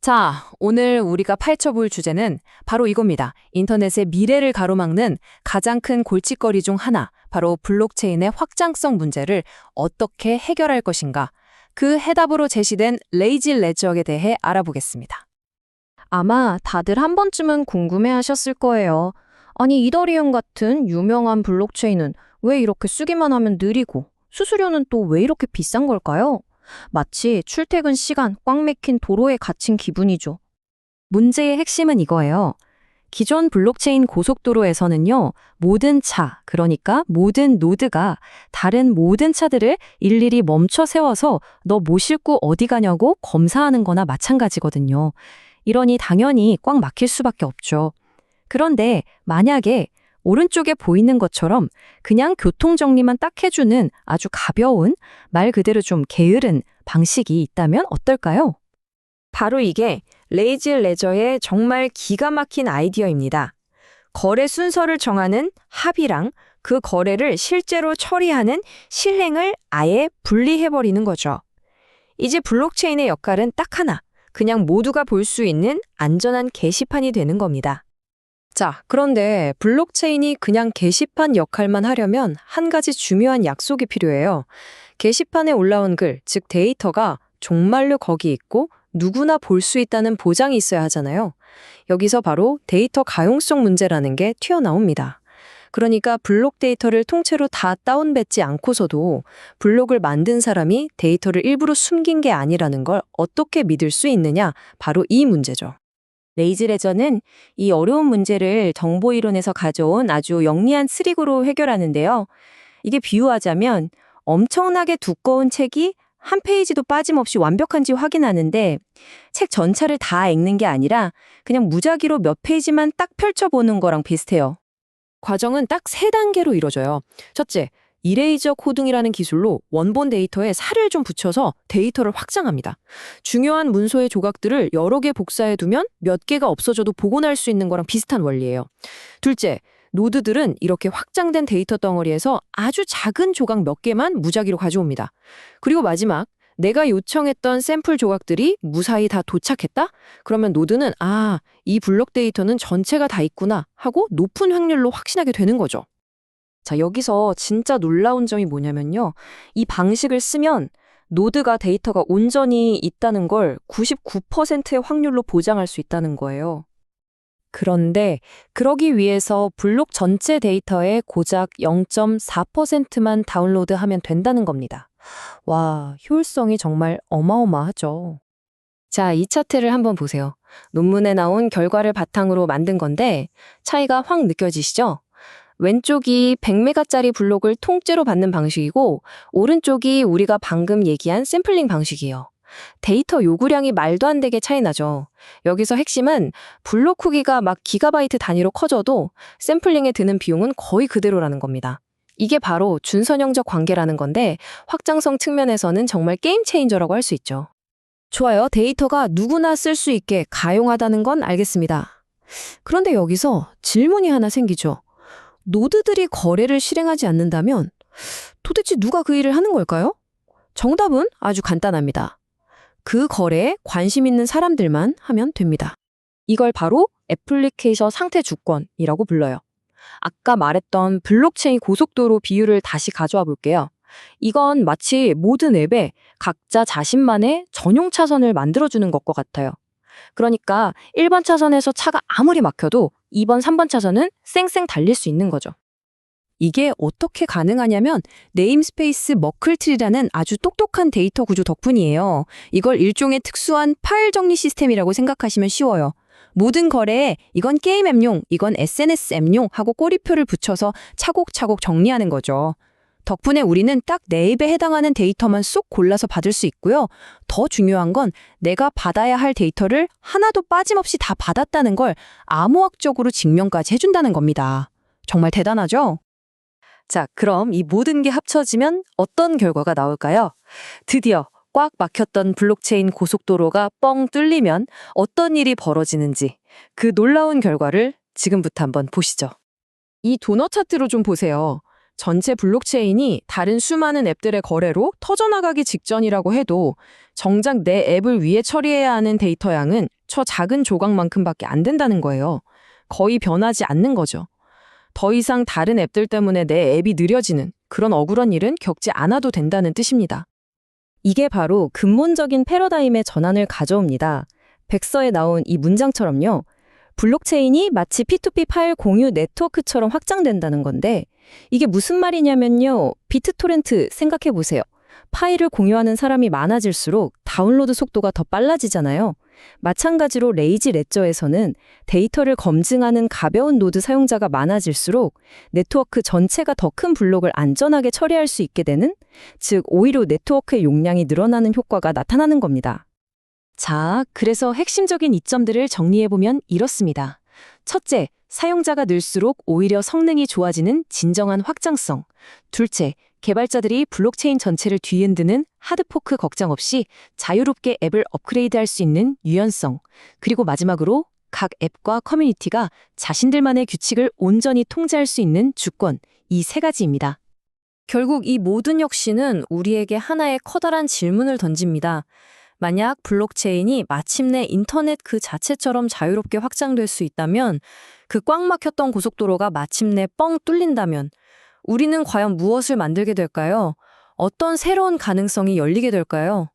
자, 오늘 우리가 파헤쳐볼 주제는 바로 이겁니다. 인터넷의 미래를 가로막는 가장 큰 골칫거리 중 하나, 바로 블록체인의 확장성 문제를 어떻게 해결할 것인가. 그 해답으로 제시된 레이지 레저에 대해 알아보겠습니다. 아마 다들 한 번쯤은 궁금해하셨을 거예요. 아니, 이더리움 같은 유명한 블록체인은 왜 이렇게 쓰기만 하면 느리고 수수료는 또 왜 이렇게 비싼 걸까요? 마치 출퇴근 시간 꽉 막힌 도로에 갇힌 기분이죠. 문제의 핵심은 이거예요. 기존 블록체인 고속도로에서는요, 모든 차, 그러니까 모든 노드가 다른 모든 차들을 일일이 멈춰 세워서 너 뭐 싣고 어디 가냐고 검사하는 거나 마찬가지거든요. 이러니 당연히 꽉 막힐 수밖에 없죠. 그런데 만약에 오른쪽에 보이는 것처럼 그냥 교통정리만 딱 해주는 아주 가벼운, 말 그대로 좀 게으른 방식이 있다면 어떨까요? 바로 이게 레이지 레저의 정말 기가 막힌 아이디어입니다. 거래 순서를 정하는 합의랑 그 거래를 실제로 처리하는 실행을 아예 분리해버리는 거죠. 이제 블록체인의 역할은 딱 하나, 그냥 모두가 볼 수 있는 안전한 게시판이 되는 겁니다. 자, 그런데 블록체인이 그냥 게시판 역할만 하려면 한 가지 중요한 약속이 필요해요. 게시판에 올라온 글, 즉 데이터가 정말로 거기 있고 누구나 볼 수 있다는 보장이 있어야 하잖아요. 여기서 바로 데이터 가용성 문제라는 게 튀어나옵니다. 그러니까 블록 데이터를 통째로 다 다운받지 않고서도 블록을 만든 사람이 데이터를 일부러 숨긴 게 아니라는 걸 어떻게 믿을 수 있느냐, 바로 이 문제죠. 레이지 레저는 이 어려운 문제를 정보 이론에서 가져온 아주 영리한 트릭으로 해결하는데요. 이게 비유하자면 엄청나게 두꺼운 책이 한 페이지도 빠짐없이 완벽한지 확인하는데 책 전체를 다 읽는 게 아니라 그냥 무작위로 몇 페이지만 딱 펼쳐보는 거랑 비슷해요. 과정은 딱 세 단계로 이루어져요. 첫째, 이레이저 코딩이라는 기술로 원본 데이터에 살을 좀 붙여서 데이터를 확장합니다. 중요한 문서의 조각들을 여러 개 복사해두면 몇 개가 없어져도 복원할 수 있는 거랑 비슷한 원리예요. 둘째, 노드들은 이렇게 확장된 데이터 덩어리에서 아주 작은 조각 몇 개만 무작위로 가져옵니다. 그리고 마지막, 내가 요청했던 샘플 조각들이 무사히 다 도착했다? 그러면 노드는 이 블록 데이터는 전체가 다 있구나 하고 높은 확률로 확신하게 되는 거죠. 자, 여기서 진짜 놀라운 점이 뭐냐면요. 이 방식을 쓰면 노드가 데이터가 온전히 있다는 걸 99%의 확률로 보장할 수 있다는 거예요. 그런데 그러기 위해서 블록 전체 데이터의 고작 0.4%만 다운로드하면 된다는 겁니다. 와, 효율성이 정말 어마어마하죠. 자, 이 차트를 한번 보세요. 논문에 나온 결과를 바탕으로 만든 건데 차이가 확 느껴지시죠? 왼쪽이 100메가짜리 블록을 통째로 받는 방식이고 오른쪽이 우리가 방금 얘기한 샘플링 방식이에요. 데이터 요구량이 말도 안 되게 차이 나죠. 여기서 핵심은 블록 크기가 막 기가바이트 단위로 커져도 샘플링에 드는 비용은 거의 그대로라는 겁니다. 이게 바로 준선형적 관계라는 건데 확장성 측면에서는 정말 게임 체인저라고 할 수 있죠. 좋아요. 데이터가 누구나 쓸 수 있게 가용하다는 건 알겠습니다. 그런데 여기서 질문이 하나 생기죠. 노드들이 거래를 실행하지 않는다면 도대체 누가 그 일을 하는 걸까요? 정답은 아주 간단합니다. 그 거래에 관심 있는 사람들만 하면 됩니다. 이걸 바로 애플리케이션 상태 주권이라고 불러요. 아까 말했던 블록체인 고속도로 비유를 다시 가져와 볼게요. 이건 마치 모든 앱에 각자 자신만의 전용 차선을 만들어주는 것과 같아요. 그러니까 1번 차선에서 차가 아무리 막혀도 2번, 3번 차선은 쌩쌩 달릴 수 있는 거죠. 이게 어떻게 가능하냐면 네임스페이스 머클트리라는 아주 똑똑한 데이터 구조 덕분이에요. 이걸 일종의 특수한 파일 정리 시스템이라고 생각하시면 쉬워요. 모든 거래에 이건 게임 앱용, 이건 SNS 앱용 하고 꼬리표를 붙여서 차곡차곡 정리하는 거죠. 덕분에 우리는 딱 내 앱에 해당하는 데이터만 쏙 골라서 받을 수 있고요. 더 중요한 건 내가 받아야 할 데이터를 하나도 빠짐없이 다 받았다는 걸 암호학적으로 증명까지 해준다는 겁니다. 정말 대단하죠? 자, 그럼 이 모든 게 합쳐지면 어떤 결과가 나올까요? 드디어 꽉 막혔던 블록체인 고속도로가 뻥 뚫리면 어떤 일이 벌어지는지 그 놀라운 결과를 지금부터 한번 보시죠. 이 도넛 차트로 좀 보세요. 전체 블록체인이 다른 수많은 앱들의 거래로 터져나가기 직전이라고 해도 정작 내 앱을 위해 처리해야 하는 데이터 양은 저 작은 조각만큼밖에 안 된다는 거예요. 거의 변하지 않는 거죠. 더 이상 다른 앱들 때문에 내 앱이 느려지는 그런 억울한 일은 겪지 않아도 된다는 뜻입니다. 이게 바로 근본적인 패러다임의 전환을 가져옵니다. 백서에 나온 이 문장처럼요. 블록체인이 마치 P2P 파일 공유 네트워크처럼 확장된다는 건데 이게 무슨 말이냐면요. 비트토렌트 생각해 보세요. 파일을 공유하는 사람이 많아질수록 다운로드 속도가 더 빨라지잖아요. 마찬가지로 레이지 레저에서는 데이터를 검증하는 가벼운 노드 사용자가 많아질수록 네트워크 전체가 더 큰 블록을 안전하게 처리할 수 있게 되는, 즉 오히려 네트워크의 용량이 늘어나는 효과가 나타나는 겁니다. 자, 그래서 핵심적인 이점들을 정리해보면 이렇습니다. 첫째, 사용자가 늘수록 오히려 성능이 좋아지는 진정한 확장성. 둘째, 개발자들이 블록체인 전체를 뒤흔드는 하드포크 걱정 없이 자유롭게 앱을 업그레이드할 수 있는 유연성. 그리고 마지막으로 각 앱과 커뮤니티가 자신들만의 규칙을 온전히 통제할 수 있는 주권. 이 세 가지입니다. 결국 이 모든 혁신은 우리에게 하나의 커다란 질문을 던집니다. 만약 블록체인이 마침내 인터넷 그 자체처럼 자유롭게 확장될 수 있다면, 그 꽉 막혔던 고속도로가 마침내 뻥 뚫린다면, 우리는 과연 무엇을 만들게 될까요? 어떤 새로운 가능성이 열리게 될까요?